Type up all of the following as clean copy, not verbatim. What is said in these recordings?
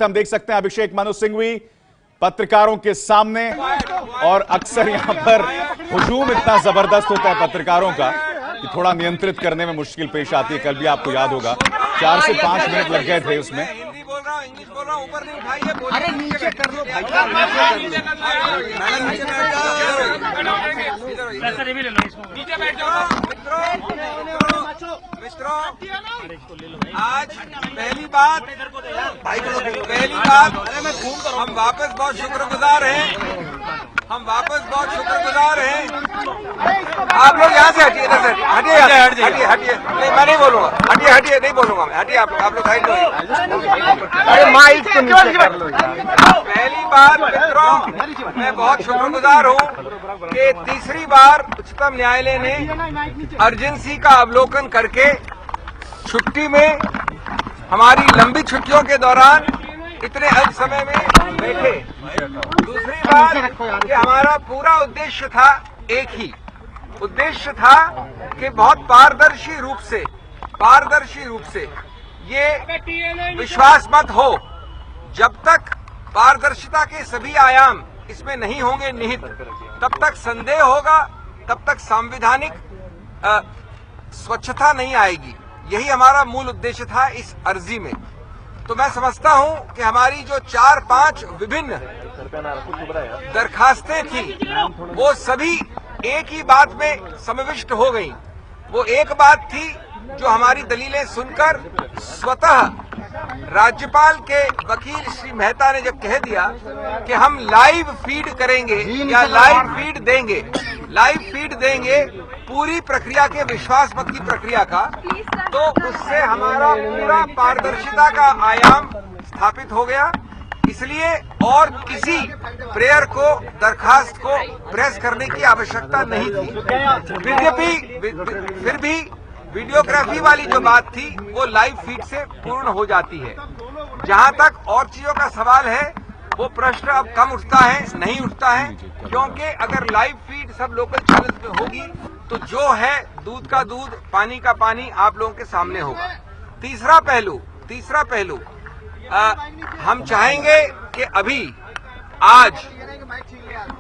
हम देख सकते हैं अभिषेक मनु सिंघवी पत्रकारों के सामने, और अक्सर यहां पर हुजूम इतना जबरदस्त होता है पत्रकारों का कि थोड़ा नियंत्रित करने में मुश्किल पेश आती है। कल भी आपको याद होगा 4 से 5 मिनट लग गए थे उसमें। हिंदी बोल रहा हूँ, इंग्लिश बोल रहा हूँ, ऊपर नहीं उठाइए। अरे नीचे कर लो भाई, नीचे बैठ जाओ। मित्रों, आज पहली बात हम वापस बहुत शुक्रगुजार हैं। आप लोग यहाँ से हटिए, इधर से हटिए। नहीं, मैं नहीं बोलूंगा। हटिए, नहीं बोलूंगा मैं। हटिए आप लोग साइड में। अरे माइक तो नीचे कर लो। पहली बात मित्रों, मैं बहुत शुक्रगुजार हूँ कि तीसरी बार उच्चतम न्यायालय ने अर्जेंसी का अवलोकन करके छुट्टी में, हमारी लंबी छुट्टियों के दौरान इतने अल्प समय में बैठे। दूसरी बात कि हमारा पूरा उद्देश्य था, एक ही उद्देश्य था कि बहुत पारदर्शी रूप से ये विश्वास मत हो, जब तक पारदर्शिता के सभी आयाम इसमें नहीं होंगे निहित, तब तक संदेह होगा, तब तक संवैधानिक स्वच्छता नहीं आएगी। यही हमारा मूल उद्देश्य था इस अर्जी में। तो मैं समझता हूं कि हमारी जो 4-5 विभिन्न दरखास्तें थी, वो सभी एक ही बात में समाविष्ट हो गई। वो एक बात थी जो हमारी दलीलें सुनकर स्वतः राज्यपाल के वकील श्री मेहता ने जब कह दिया कि हम लाइव फीड करेंगे या लाइव फीड देंगे पूरी प्रक्रिया के, विश्वास मत की प्रक्रिया का, तो उससे हमारा पूरा पारदर्शिता का आयाम स्थापित हो गया। इसलिए और किसी प्रेयर को, दरखास्त को प्रेस करने की आवश्यकता नहीं थी। फिर भी वीडियोग्राफी वाली जो बात थी वो लाइव फीड से पूर्ण हो जाती है। जहां तक और चीजों का सवाल है, वो प्रश्न अब कम उठता है, नहीं उठता है, क्योंकि अगर लाइव फीड सब लोकल चैनल्स में होगी तो जो है दूध का दूध, पानी का पानी आप लोगों के सामने होगा। तीसरा पहलू, हम चाहेंगे कि अभी आज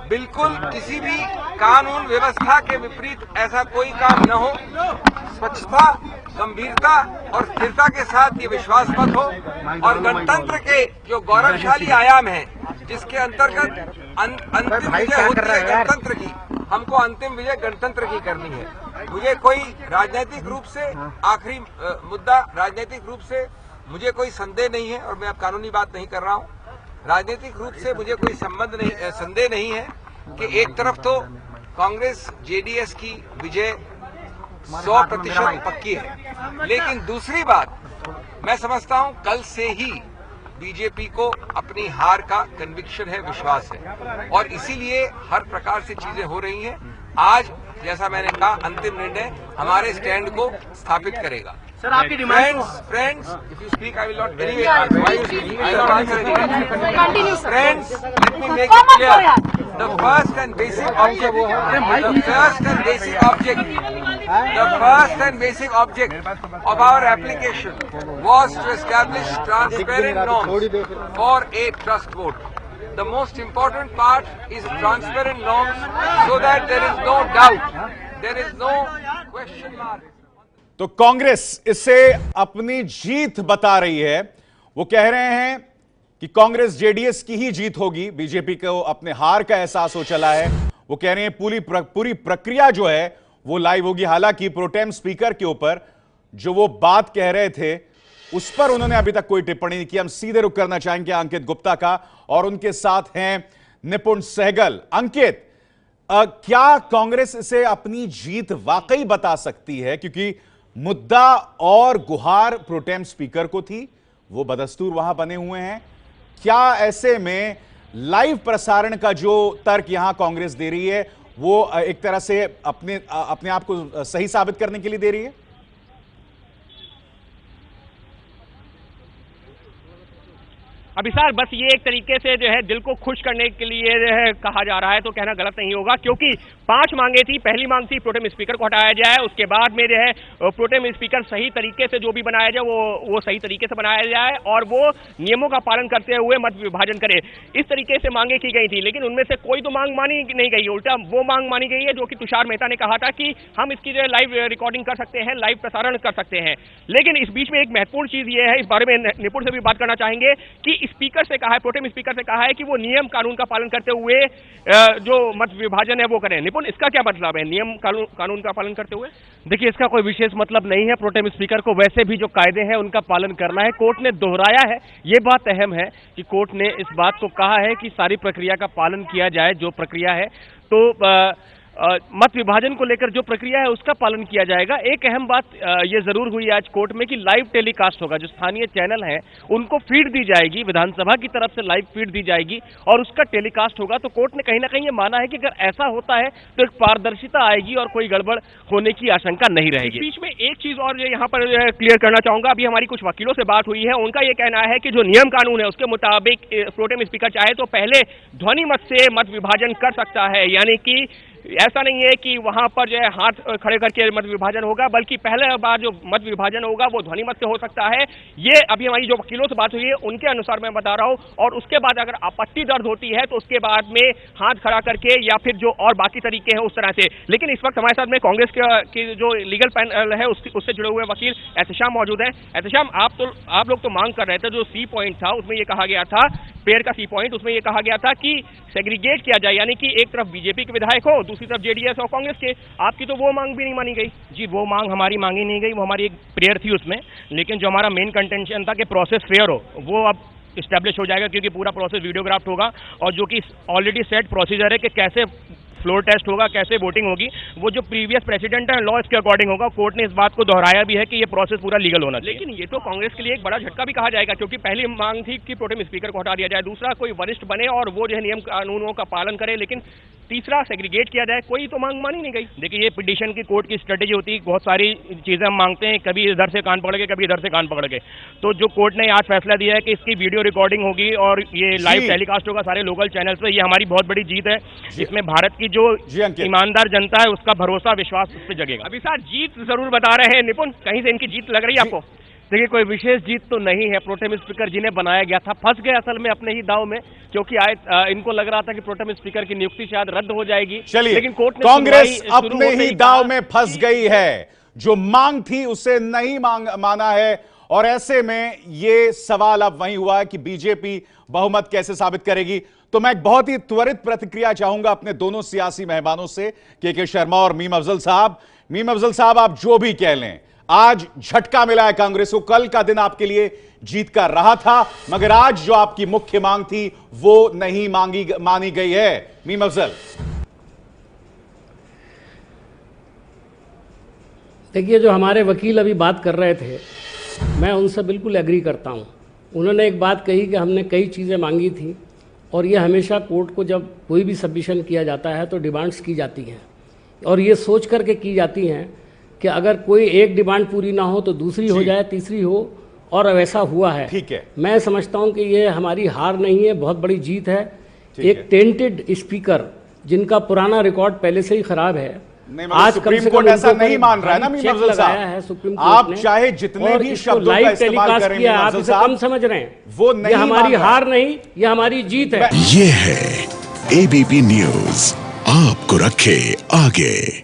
बिल्कुल किसी भी कानून व्यवस्था के विपरीत ऐसा कोई काम न हो। स्वच्छता, गंभीरता और स्थिरता के साथ ये विश्वास मत हो, और गणतंत्र के जो गौरवशाली आयाम है, जिसके अंतर्गत अंतिम विजय होती है गणतंत्र की, हमको अंतिम विजय गणतंत्र की करनी है। मुझे कोई राजनीतिक रूप से, आखिरी मुद्दा, राजनीतिक रूप से मुझे कोई संदेह नहीं है, और मैं अब कानूनी बात नहीं कर रहा हूँ। राजनीतिक रूप से मुझे कोई संदेह नहीं है कि एक तरफ तो कांग्रेस जेडीएस की विजय 100% पक्की है, लेकिन दूसरी बात, मैं समझता हूं कल से ही बीजेपी को अपनी हार का कन्विक्शन है, विश्वास है, और इसीलिए हर प्रकार से चीजें हो रही हैं। आज जैसा मैंने कहा, अंतिम निर्णय हमारे स्टैंड को स्थापित करेगा। सर, आपकी demand Friends, if you speak, I will not anyway answer. Why you speaking? I will not answer anything. Friends, let me make it clear. The first and basic object of our application was to establish transparent norms for a trust vote. The most important part is transparent norms so that there is no doubt, there is no question mark. तो कांग्रेस इससे अपनी जीत बता रही है। वो कह रहे हैं कि कांग्रेस जेडीएस की ही जीत होगी, बीजेपी को अपने हार का एहसास हो चला है। वो कह रहे हैं पूरी प्रक्रिया जो है वो लाइव होगी। हालांकि प्रोटेम स्पीकर के ऊपर जो वो बात कह रहे थे, उस पर उन्होंने अभी तक कोई टिप्पणी नहीं की। हम सीधे रुख करना चाहेंगे अंकित गुप्ता का, और उनके साथ हैं निपुण सहगल। अंकित, क्या कांग्रेस इसे अपनी जीत वाकई बता सकती है? क्योंकि मुद्दा और गुहार प्रोटेम स्पीकर को थी, वो बदस्तूर वहां बने हुए हैं। क्या ऐसे में लाइव प्रसारण का जो तर्क यहां कांग्रेस दे रही है, वो एक तरह से अपने आप को सही साबित करने के लिए दे रही है? अभिसार बस ये एक तरीके से जो है दिल को खुश करने के लिए जो है कहा जा रहा है, तो कहना गलत नहीं होगा, क्योंकि 5 मांगे थी। पहली मांग थी प्रोटेम स्पीकर को हटाया जाए, उसके बाद में जो है प्रोटेम स्पीकर सही तरीके से जो भी बनाया जाए वो सही तरीके से बनाया जाए और वो नियमों का पालन करते हुए मत विभाजन करे। इस तरीके से मांगे की गई थी, लेकिन उनमें से कोई तो मांग मानी नहीं गई, उल्टा वो मांग मानी गई है जो कि तुषार मेहता ने कहा था कि हम इसकी जो है लाइव रिकॉर्डिंग कर सकते हैं, लाइव प्रसारण कर सकते हैं। लेकिन इस बीच में एक महत्वपूर्ण चीज ये है, इस बारे में निपुण से भी बात करना चाहेंगे कि स्पीकर से कहा है, प्रोटेम स्पीकर से कहा है कि वो नियम कानून का पालन करते हुए जो मत विभाजन है वो करें। निपुण, इसका क्या मतलब है, नियम कानून का पालन करते हुए? देखिए, इसका कोई विशेष मतलब नहीं है। प्रोटेम स्पीकर को वैसे भी जो कायदे हैं उनका पालन करना है। कोर्ट ने दोहराया है, ये बात अहम है कि कोर्ट ने इस बात को कहा है कि सारी प्रक्रिया का पालन किया जाए, जो प्रक्रिया है। तो मत विभाजन को लेकर जो प्रक्रिया है उसका पालन किया जाएगा। एक अहम बात ये जरूर हुई आज कोर्ट में कि लाइव टेलीकास्ट होगा, जो स्थानीय चैनल हैं उनको फीड दी जाएगी, विधानसभा की तरफ से लाइव फीड दी जाएगी और उसका टेलीकास्ट होगा। तो कोर्ट ने कहीं ना कहीं ये माना है कि अगर ऐसा होता है तो एक पारदर्शिता आएगी और कोई गड़बड़ होने की आशंका नहीं रहेगी। बीच में एक चीज और यहाँ पर क्लियर करना चाहूंगा, अभी हमारी कुछ वकीलों से बात हुई है, उनका ये कहना है कि जो नियम कानून है उसके मुताबिक प्रोटेम स्पीकर चाहे तो पहले ध्वनि मत से मत विभाजन कर सकता है, यानी कि ऐसा नहीं है कि वहां पर जो है हाथ खड़े करके मत विभाजन होगा, बल्कि पहले बार जो मत विभाजन होगा वो ध्वनि मत से हो सकता है। ये अभी हमारी जो वकीलों से बात हुई है उनके अनुसार मैं बता रहा हूं, और उसके बाद अगर आपत्ति दर्ज होती है तो उसके बाद में हाथ खड़ा करके या फिर जो और बाकी तरीके हैं उस तरह से। लेकिन इस वक्त हमारे साथ में कांग्रेस की जो लीगल पैनल है उससे जुड़े हुए वकील एहतेशाम मौजूद है। एहतेशाम, आप लोग तो मांग कर रहे थे, जो सी पॉइंट था उसमें ये कहा गया था, पेड़ का सी पॉइंट, उसमें ये कहा गया था कि सेग्रीगेट किया जाए, यानी कि एक तरफ बीजेपी के विधायक हो, दूसरी तरफ जेडीएस और कांग्रेस के। आपकी तो वो मांग भी नहीं मानी गई। जी, वो मांग हमारी मांगी नहीं गई, वो हमारी एक प्रेयर थी उसमें। लेकिन जो हमारा मेन कंटेंशन था कि प्रोसेस फेयर हो, वो अब इस्टेब्लिश हो जाएगा, क्योंकि पूरा प्रोसेस वीडियोग्राफ्ड होगा और जो कि ऑलरेडी सेट प्रोसीजर है कि कैसे फ्लोर टेस्ट होगा, कैसे वोटिंग होगी, वो जो प्रीवियस प्रेसिडेंट है लॉ इसके अकॉर्डिंग होगा। कोर्ट ने इस बात को दोहराया भी है कि ये प्रोसेस पूरा लीगल होना चाहिए। लेकिन ये तो कांग्रेस के लिए एक बड़ा झटका भी कहा जाएगा, क्योंकि पहली मांग थी कि प्रोटेम स्पीकर को हटा दिया जाए, दूसरा कोई वरिष्ठ बने और वो जो है नियम कानूनों का पालन करे, लेकिन तीसरा सेग्रीगेट किया जाए, कोई तो मांग मानी नहीं गई। देखिए, ये पिटीशन की कोर्ट की स्ट्रेटेजी होती है, बहुत सारी चीजें हम मांगते हैं, कभी इधर से कान पकड़ के, कभी इधर से कान पकड़ के। तो जो कोर्ट ने आज फैसला दिया है कि इसकी वीडियो रिकॉर्डिंग होगी और ये लाइव टेलीकास्ट होगा सारे लोकल चैनल्स पे, ये हमारी बहुत बड़ी जीत है। इसमें भारत की जो ईमानदार जनता है उसका भरोसा, विश्वास उस पर जगेगा। अभी सर जीत जरूर बता रहे हैं निपुण, कहीं से इनकी जीत लग रही है आपको? देखिए, कोई विशेष जीत तो नहीं है। प्रोटेम स्पीकर जिन्हें बनाया गया था फंस गए असल में अपने ही दाव में, क्योंकि इनको लग रहा था कि प्रोटेम स्पीकर की नियुक्ति शायद रद्द हो जाएगी। चलिए, लेकिन कोर्ट ने कांग्रेस अपने ही दाव में फंस गई है, जो मांग थी उसे नहीं माना है, और ऐसे में ये सवाल अब वही हुआ है कि बीजेपी बहुमत कैसे साबित करेगी। तो मैं एक बहुत ही त्वरित प्रतिक्रिया चाहूंगा अपने दोनों सियासी मेहमानों से, के शर्मा और मीम अफजल साहब। मीम अफजल साहब, आप जो भी कह लें, आज झटका मिला है कांग्रेस को। कल का दिन आपके लिए जीत का रहा था, मगर आज जो आपकी मुख्य मांग थी वो नहीं मानी गई है। मीम अफजल, देखिए, जो हमारे वकील अभी बात कर रहे थे, मैं उनसे बिल्कुल एग्री करता हूं। उन्होंने एक बात कही कि हमने कई चीज़ें मांगी थी, और ये हमेशा कोर्ट को जब कोई भी सबमिशन किया जाता है तो डिमांड्स की जाती हैं, और ये सोच करके की जाती हैं कि अगर कोई एक डिमांड पूरी ना हो तो दूसरी हो जाए, तीसरी हो, और वैसा हुआ है। ठीक है, मैं समझता हूं कि ये हमारी हार नहीं है, बहुत बड़ी जीत है। एक टेंटेड स्पीकर जिनका पुराना रिकॉर्ड पहले से ही खराब है, आज सुप्रीम कोर्ट ऐसा नहीं मान रहा है ना मीम अफजल साहब। आप चाहे जितने भी शब्दों का इस्तेमाल करें, मीम अफजल साहब, कम समझ रहे हैं, वो नहीं, ये हमारी हार नहीं, ये हमारी जीत है। ये है एबीपी न्यूज, आपको रखे आगे।